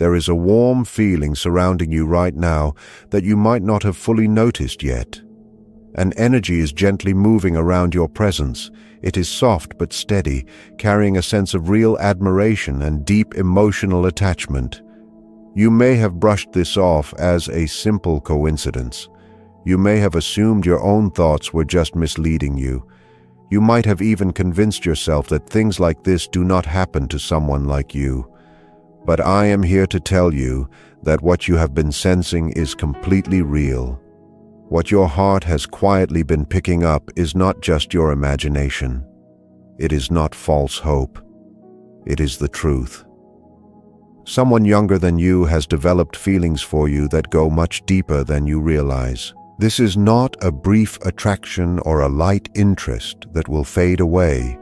There is a warm feeling surrounding you right now that you might not have fully noticed yet. An energy is gently moving around your presence. It is soft but steady, carrying a sense of real admiration and deep emotional attachment. You may have brushed this off as a simple coincidence. You may have assumed your own thoughts were just misleading you. You might have even convinced yourself that things like this do not happen to someone like you. But I am here to tell you that what you have been sensing is completely real. What your heart has quietly been picking up is not just your imagination. It is not false hope. It is the truth. Someone younger than you has developed feelings for you that go much deeper than you realize. This is not a brief attraction or a light interest that will fade away.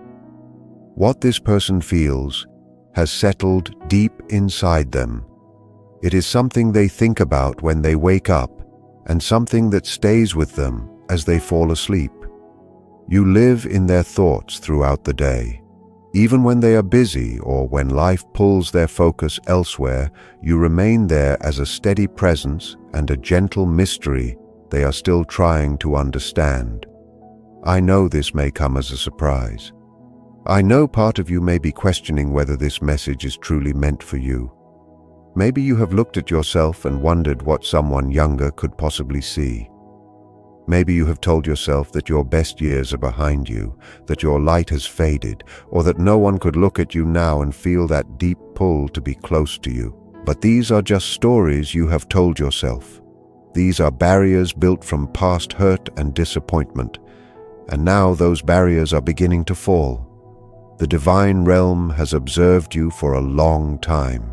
What this person feels has settled deep inside them. It is something they think about when they wake up, and something that stays with them as they fall asleep. You live in their thoughts throughout the day. Even when they are busy or when life pulls their focus elsewhere, you remain there as a steady presence and a gentle mystery they are still trying to understand. I know this may come as a surprise. I know part of you may be questioning whether this message is truly meant for you. Maybe you have looked at yourself and wondered what someone younger could possibly see. Maybe you have told yourself that your best years are behind you, that your light has faded, or that no one could look at you now and feel that deep pull to be close to you. But these are just stories you have told yourself. These are barriers built from past hurt and disappointment, and now those barriers are beginning to fall. The divine realm has observed you for a long time.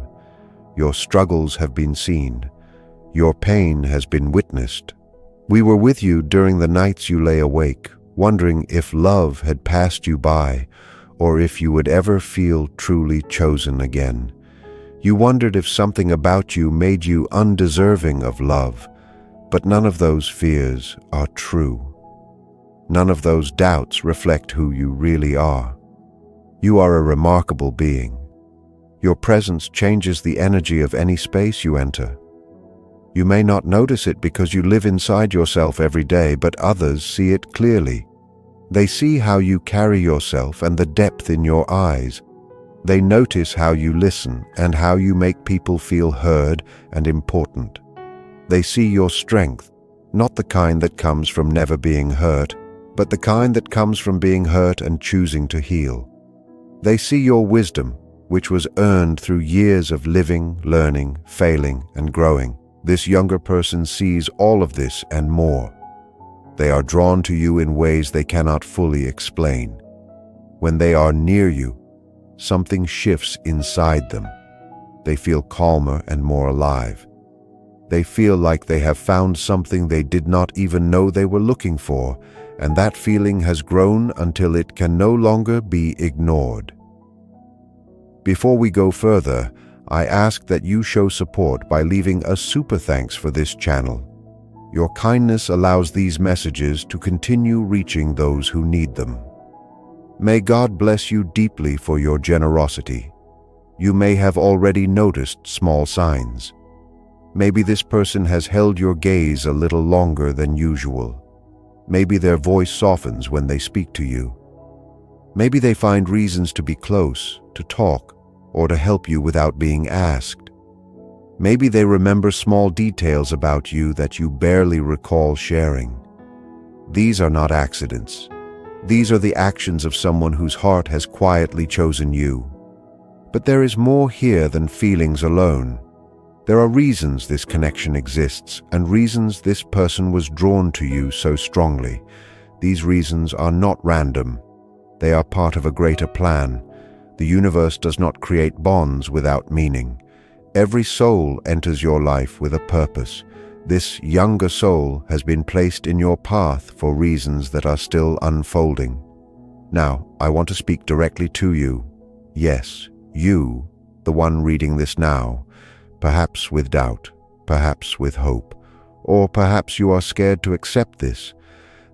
Your struggles have been seen. Your pain has been witnessed. We were with you during the nights you lay awake, wondering if love had passed you by, or if you would ever feel truly chosen again. You wondered if something about you made you undeserving of love, but none of those fears are true. None of those doubts reflect who you really are. You are a remarkable being. Your presence changes the energy of any space you enter. You may not notice it because you live inside yourself every day, but others see it clearly. They see how you carry yourself and the depth in your eyes. They notice how you listen and how you make people feel heard and important. They see your strength, not the kind that comes from never being hurt, but the kind that comes from being hurt and choosing to heal. They see your wisdom, which was earned through years of living, learning, failing, and growing. This younger person sees all of this and more. They are drawn to you in ways they cannot fully explain. When they are near you, something shifts inside them. They feel calmer and more alive. They feel like they have found something they did not even know they were looking for, and that feeling has grown until it can no longer be ignored. Before we go further, I ask that you show support by leaving a super thanks for this channel. Your kindness allows these messages to continue reaching those who need them. May God bless you deeply for your generosity. You may have already noticed small signs. Maybe this person has held your gaze a little longer than usual. Maybe their voice softens when they speak to you. Maybe they find reasons to be close, to talk, or to help you without being asked. Maybe they remember small details about you that you barely recall sharing. These are not accidents. These are the actions of someone whose heart has quietly chosen you. But there is more here than feelings alone. There are reasons this connection exists, and reasons this person was drawn to you so strongly. These reasons are not random. They are part of a greater plan. The universe does not create bonds without meaning. Every soul enters your life with a purpose. This younger soul has been placed in your path for reasons that are still unfolding. Now, I want to speak directly to you. Yes, you, the one reading this now, perhaps with doubt, perhaps with hope, or perhaps you are scared to accept this.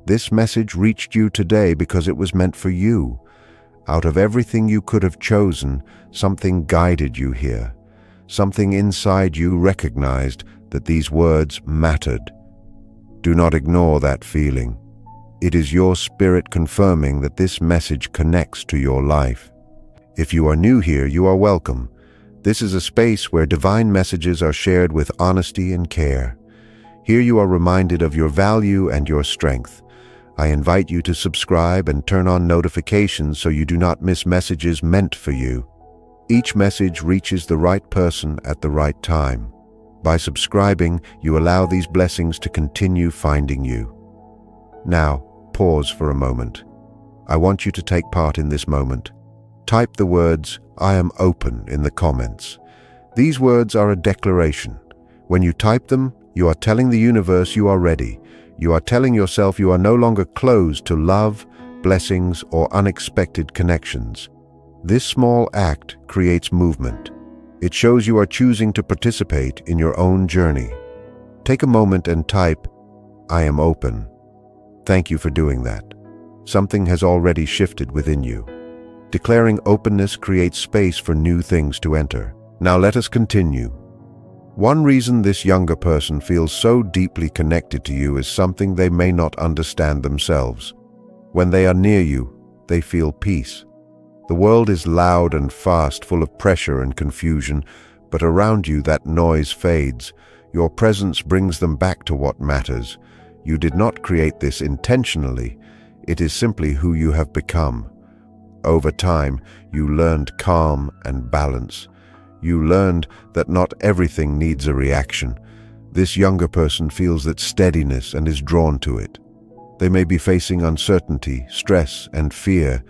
This message reached you today because it was meant for you. Out of everything you could have chosen, something guided you here. Something inside you recognized that these words mattered. Do not ignore that feeling. It is your spirit confirming that this message connects to your life. If you are new here, you are welcome. This is a space where divine messages are shared with honesty and care. Here you are reminded of your value and your strength. I invite you to subscribe and turn on notifications so you do not miss messages meant for you. Each message reaches the right person at the right time. By subscribing, you allow these blessings to continue finding you. Now, pause for a moment. I want you to take part in this moment. Type the words, "I am open," in the comments. These words are a declaration. When you type them, you are telling the universe you are ready. You are telling yourself you are no longer closed to love, blessings, or unexpected connections. This small act creates movement. It shows you are choosing to participate in your own journey. Take a moment and type, "I am open." Thank you for doing that. Something has already shifted within you. Declaring openness creates space for new things to enter. Now let us continue. One reason this younger person feels so deeply connected to you is something they may not understand themselves. When they are near you, they feel peace. The world is loud and fast, full of pressure and confusion, but around you that noise fades. Your presence brings them back to what matters. You did not create this intentionally. It is simply who you have become. Over time, you learned calm and balance. You learned that not everything needs a reaction. This younger person feels that steadiness and is drawn to it. They may be facing uncertainty, stress, and fear,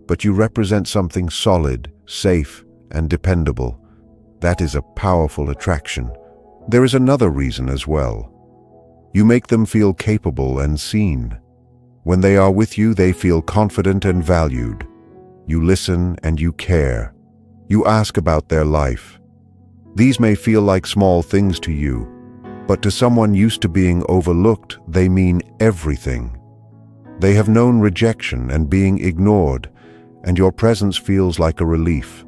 but you represent something solid, safe, and dependable. That is a powerful attraction. There is another reason as well. You make them feel capable and seen. When they are with you, they feel confident and valued. You listen and you care. You ask about their life. These may feel like small things to you, but to someone used to being overlooked, they mean everything. They have known rejection and being ignored, and your presence feels like a relief.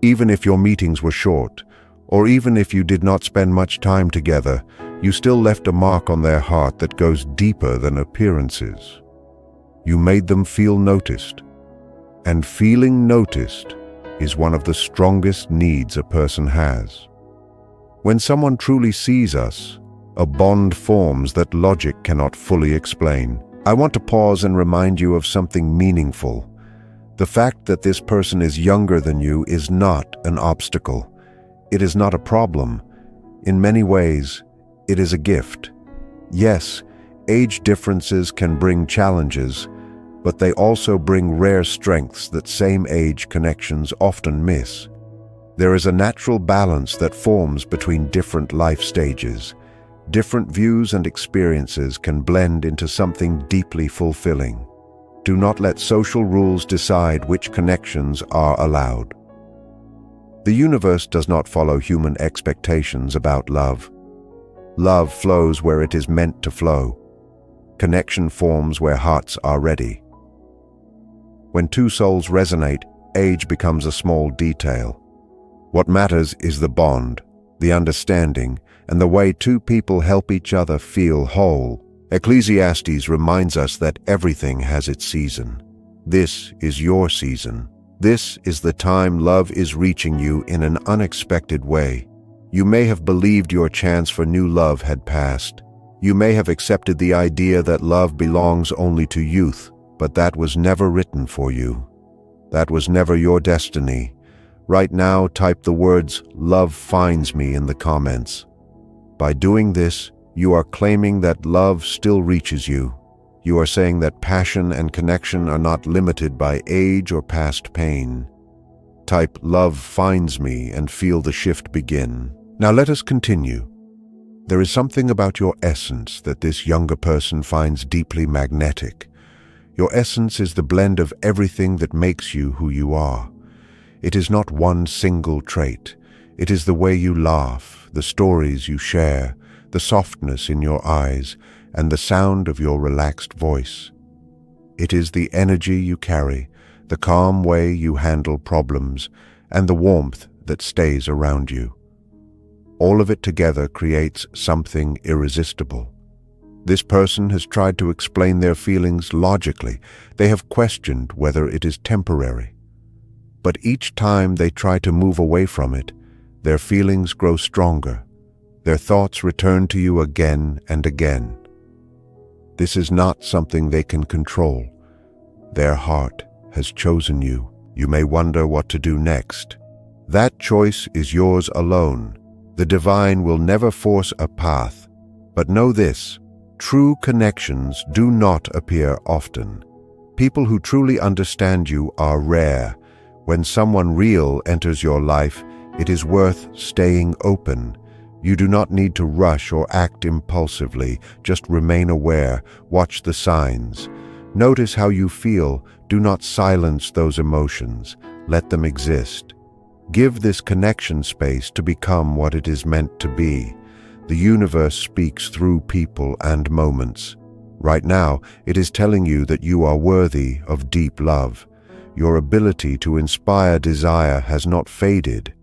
Even if your meetings were short, or even if you did not spend much time together, you still left a mark on their heart that goes deeper than appearances. You made them feel noticed, and feeling noticed is one of the strongest needs a person has. When someone truly sees us, a bond forms that logic cannot fully explain. I want to pause and remind you of something meaningful. The fact that this person is younger than you is not an obstacle. It is not a problem. In many ways, it is a gift. Yes, age differences can bring challenges, but they also bring rare strengths that same-age connections often miss. There is a natural balance that forms between different life stages. Different views and experiences can blend into something deeply fulfilling. Do not let social rules decide which connections are allowed. The universe does not follow human expectations about love. Love flows where it is meant to flow. Connection forms where hearts are ready. When two souls resonate, age becomes a small detail. What matters is the bond, the understanding, and the way two people help each other feel whole. Ecclesiastes reminds us that everything has its season. This is your season. This is the time love is reaching you in an unexpected way. You may have believed your chance for new love had passed. You may have accepted the idea that love belongs only to youth, but that was never written for you. That was never your destiny. Right now, type the words, "Love finds me," in the comments. By doing this, you are claiming that love still reaches you. You are saying that passion and connection are not limited by age or past pain. Type "Love finds me" and feel the shift begin. Now let us continue. There is something about your essence that this younger person finds deeply magnetic. Your essence is the blend of everything that makes you who you are. It is not one single trait. It is the way you laugh, the stories you share, the softness in your eyes, and the sound of your relaxed voice. It is the energy you carry, the calm way you handle problems, and the warmth that stays around you. All of it together creates something irresistible. This person has tried to explain their feelings logically. They have questioned whether it is temporary. But each time they try to move away from it, their feelings grow stronger. Their thoughts return to you again and again. This is not something they can control. Their heart has chosen you. You may wonder what to do next. That choice is yours alone. The divine will never force a path. But know this: true connections do not appear often. People who truly understand you are rare. When someone real enters your life, it is worth staying open. You do not need to rush or act impulsively. Just remain aware. Watch the signs. Notice how you feel. Do not silence those emotions. Let them exist. Give this connection space to become what it is meant to be. The universe speaks through people and moments. Right now, it is telling you that you are worthy of deep love. Your ability to inspire desire has not faded.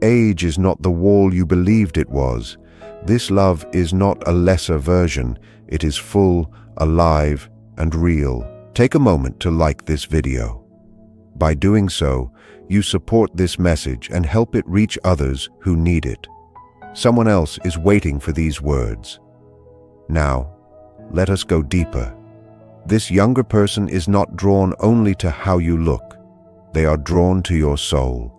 Age is not the wall you believed it was. This love is not a lesser version. It is full, alive, and real. Take a moment to like this video. By doing so, you support this message and help it reach others who need it. Someone else is waiting for these words. Now, let us go deeper. This younger person is not drawn only to how you look. They are drawn to your soul.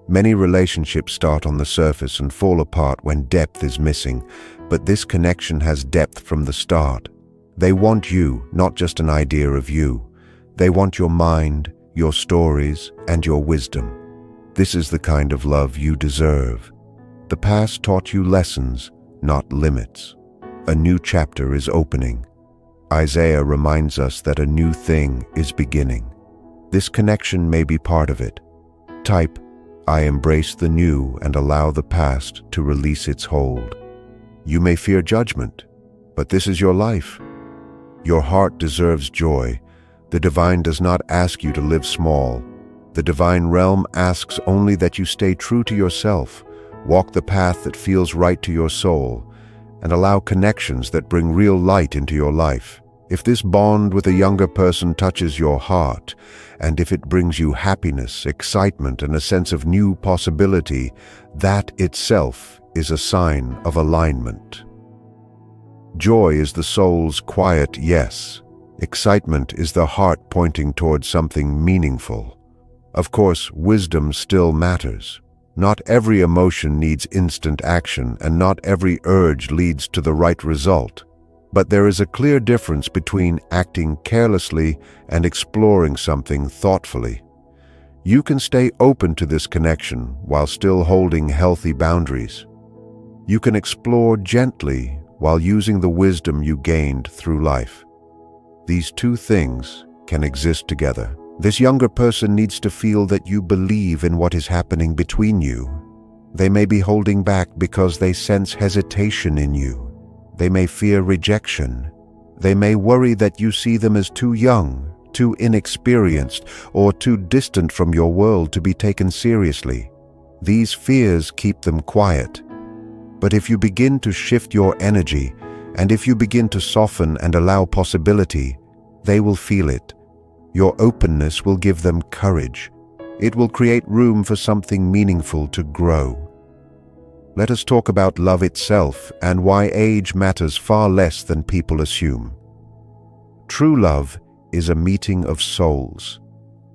Many relationships start on the surface and fall apart when depth is missing, but this connection has depth from the start. They want you, not just an idea of you. They want your mind, your stories, and your wisdom. This is the kind of love you deserve. The past taught you lessons, not limits. A new chapter is opening. Isaiah reminds us that a new thing is beginning. This connection may be part of it. Type, "I embrace the new and allow the past to release its hold." You may fear judgment, but this is your life. Your heart deserves joy. The divine does not ask you to live small. The divine realm asks only that you stay true to yourself, walk the path that feels right to your soul, and allow connections that bring real light into your life. If this bond with a younger person touches your heart, and if it brings you happiness, excitement, and a sense of new possibility, that itself is a sign of alignment. Joy is the soul's quiet yes. Excitement is the heart pointing towards something meaningful. Of course, wisdom still matters. Not every emotion needs instant action, and not every urge leads to the right result. But there is a clear difference between acting carelessly and exploring something thoughtfully. You can stay open to this connection while still holding healthy boundaries. You can explore gently while using the wisdom you gained through life. These two things can exist together. This younger person needs to feel that you believe in what is happening between you. They may be holding back because they sense hesitation in you. They may fear rejection. They may worry that you see them as too young, too inexperienced, or too distant from your world to be taken seriously. These fears keep them quiet. But if you begin to shift your energy, and if you begin to soften and allow possibility, they will feel it. Your openness will give them courage. It will create room for something meaningful to grow. Let us talk about love itself and why age matters far less than people assume. True love is a meeting of souls.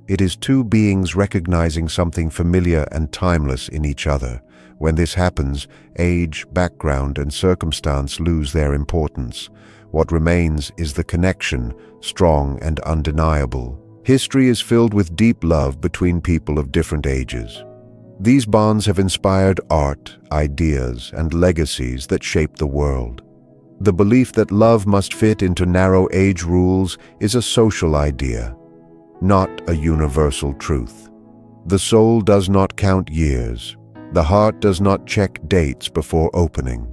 It is two beings recognizing something familiar and timeless in each other. When this happens, age, background, and circumstance lose their importance. What remains is the connection, strong and undeniable. History is filled with deep love between people of different ages. These bonds have inspired art, ideas, and legacies that shape the world. The belief that love must fit into narrow age rules is a social idea, not a universal truth. The soul does not count years. The heart does not check dates before opening.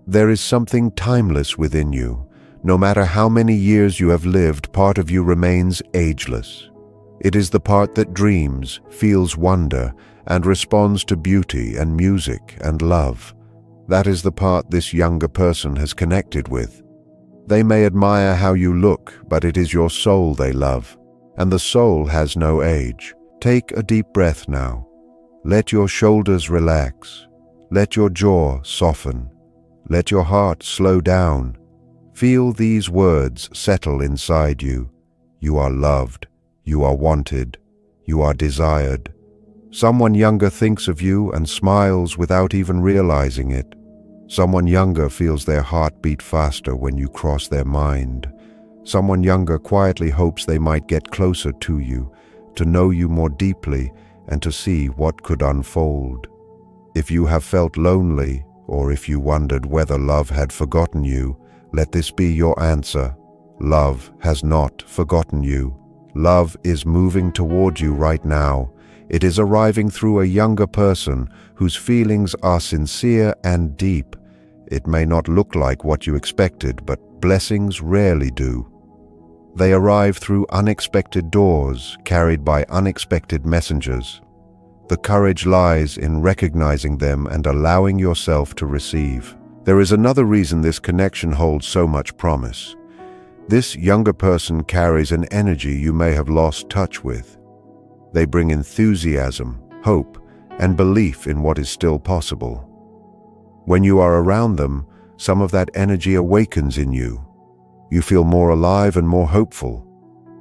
There is something timeless within you. No matter how many years you have lived, part of you remains ageless. It is the part that dreams, feels wonder, and responds to beauty and music and love. That is the part this younger person has connected with. They may admire how you look, but it is your soul they love, and the soul has no age. Take a deep breath now. Let your shoulders relax. Let your jaw soften. Let your heart slow down. Feel these words settle inside you. You are loved. You are wanted. You are desired. Someone younger thinks of you and smiles without even realizing it. Someone younger feels their heart beat faster when you cross their mind. Someone younger quietly hopes they might get closer to you, to know you more deeply, and to see what could unfold. If you have felt lonely, or if you wondered whether love had forgotten you, let this be your answer. Love has not forgotten you. Love is moving toward you right now. It is arriving through a younger person whose feelings are sincere and deep. It may not look like what you expected, but blessings rarely do. They arrive through unexpected doors, carried by unexpected messengers. The courage lies in recognizing them and allowing yourself to receive. There is another reason this connection holds so much promise. This younger person carries an energy you may have lost touch with. They bring enthusiasm, hope, and belief in what is still possible. When you are around them, some of that energy awakens in you. You feel more alive and more hopeful.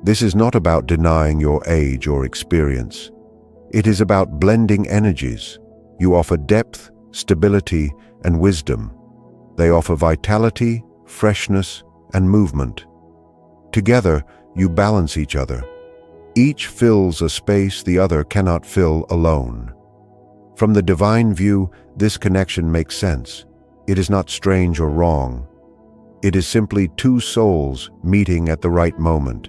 This is not about denying your age or experience. It is about blending energies. You offer depth, stability, and wisdom. They offer vitality, freshness, and movement. Together, you balance each other. Each fills a space the other cannot fill alone. From the divine view, this connection makes sense. It is not strange or wrong. It is simply two souls meeting at the right moment.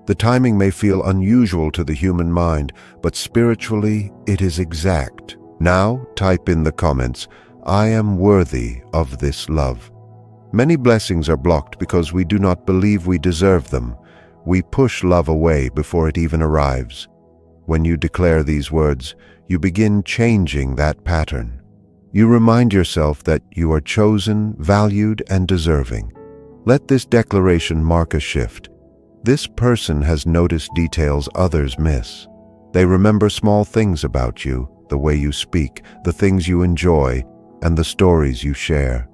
The timing may feel unusual to the human mind, but spiritually, it is exact. Now, type in the comments, "I am worthy of this love." Many blessings are blocked because we do not believe we deserve them. We push love away before it even arrives. When you declare these words, you begin changing that pattern. You remind yourself that you are chosen, valued, and deserving. Let this declaration mark a shift. This person has noticed details others miss. They remember small things about you, the way you speak, the things you enjoy, and the stories you share.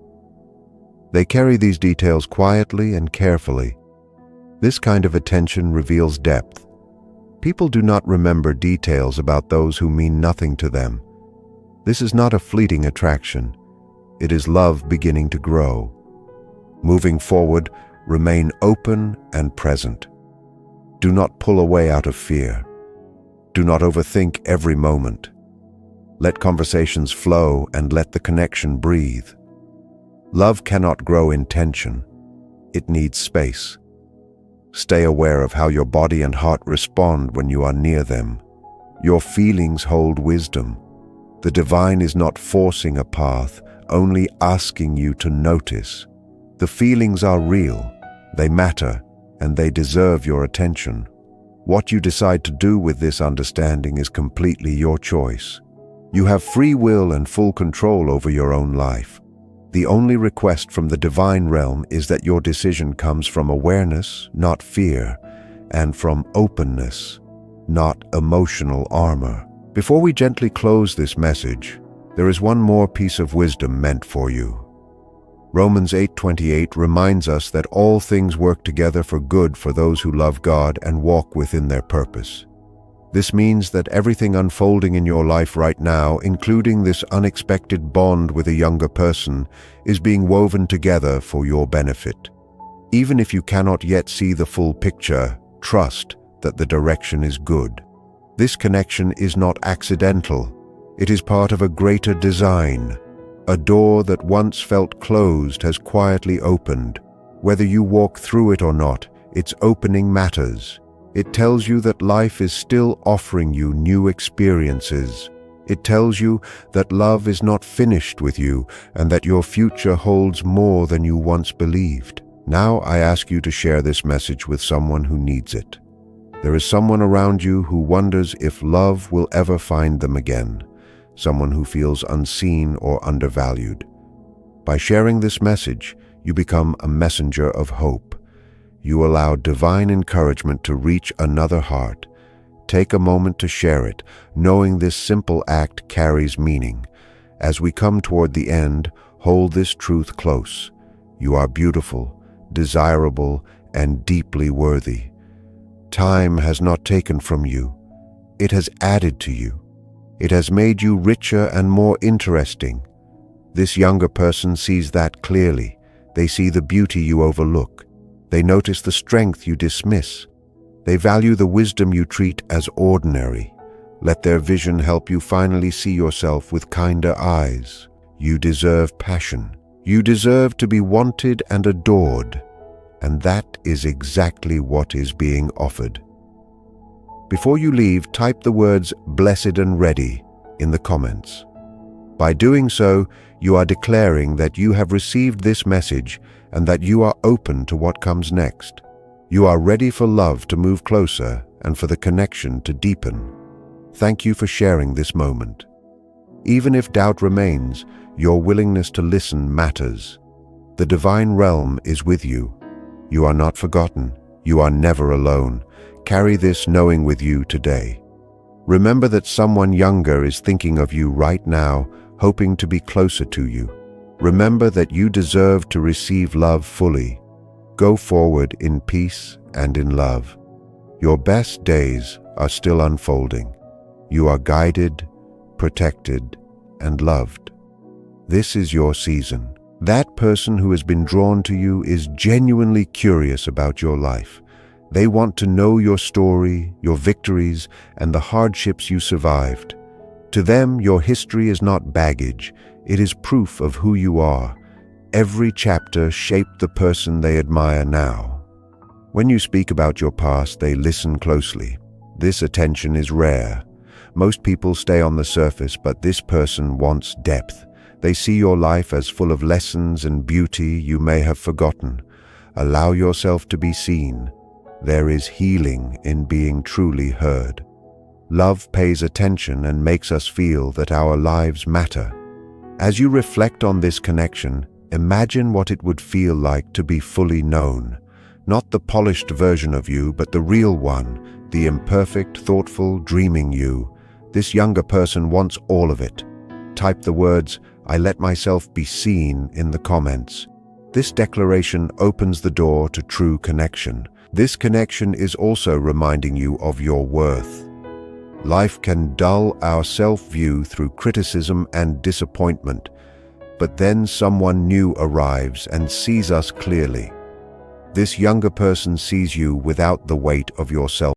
They carry these details quietly and carefully. This kind of attention reveals depth. People do not remember details about those who mean nothing to them. This is not a fleeting attraction. It is love beginning to grow. Moving forward, remain open and present. Do not pull away out of fear. Do not overthink every moment. Let conversations flow and let the connection breathe. Love cannot grow in tension. It needs space. Stay aware of how your body and heart respond when you are near them. Your feelings hold wisdom. The divine is not forcing a path, only asking you to notice. The feelings are real, they matter, and they deserve your attention. What you decide to do with this understanding is completely your choice. You have free will and full control over your own life. The only request from the divine realm is that your decision comes from awareness, not fear, and from openness, not emotional armor. Before we gently close this message, there is one more piece of wisdom meant for you. Romans 8:28 reminds us that all things work together for good for those who love God and walk within their purpose. This means that everything unfolding in your life right now, including this unexpected bond with a younger person, is being woven together for your benefit. Even if you cannot yet see the full picture, trust that the direction is good. This connection is not accidental. It is part of a greater design. A door that once felt closed has quietly opened. Whether you walk through it or not, its opening matters. It tells you that life is still offering you new experiences. It tells you that love is not finished with you and that your future holds more than you once believed. Now I ask you to share this message with someone who needs it. There is someone around you who wonders if love will ever find them again, someone who feels unseen or undervalued. By sharing this message, you become a messenger of hope. You allow divine encouragement to reach another heart. Take a moment to share it, knowing this simple act carries meaning. As we come toward the end, hold this truth close. You are beautiful, desirable, and deeply worthy. Time has not taken from you. It has added to you. It has made you richer and more interesting. This younger person sees that clearly. They see the beauty you overlook. They notice the strength you dismiss. They value the wisdom you treat as ordinary. Let their vision help you finally see yourself with kinder eyes. You deserve passion. You deserve to be wanted and adored. And that is exactly what is being offered. Before you leave, type the words "blessed and ready" in the comments. By doing so, you are declaring that you have received this message and that you are open to what comes next. You are ready for love to move closer and for the connection to deepen. Thank you for sharing this moment. Even if doubt remains, your willingness to listen matters. The divine realm is with you. You are not forgotten. You are never alone. Carry this knowing with you today. Remember that someone younger is thinking of you right now, hoping to be closer to you. Remember that you deserve to receive love fully. Go forward in peace and in love. Your best days are still unfolding. You are guided, protected, and loved. This is your season. That person who has been drawn to you is genuinely curious about your life. They want to know your story, your victories, and the hardships you survived. To them, your history is not baggage. It is proof of who you are. Every chapter shaped the person they admire now. When you speak about your past, they listen closely. This attention is rare. Most people stay on the surface, but this person wants depth. They see your life as full of lessons and beauty you may have forgotten. Allow yourself to be seen. There is healing in being truly heard. Love pays attention and makes us feel that our lives matter. As you reflect on this connection, imagine what it would feel like to be fully known. Not the polished version of you, but the real one, the imperfect, thoughtful, dreaming you. This younger person wants all of it. Type the words, "I let myself be seen" in the comments. This declaration opens the door to true connection. This connection is also reminding you of your worth. Life can dull our self-view through criticism and disappointment, but then someone new arrives and sees us clearly. This younger person sees you without the weight of your self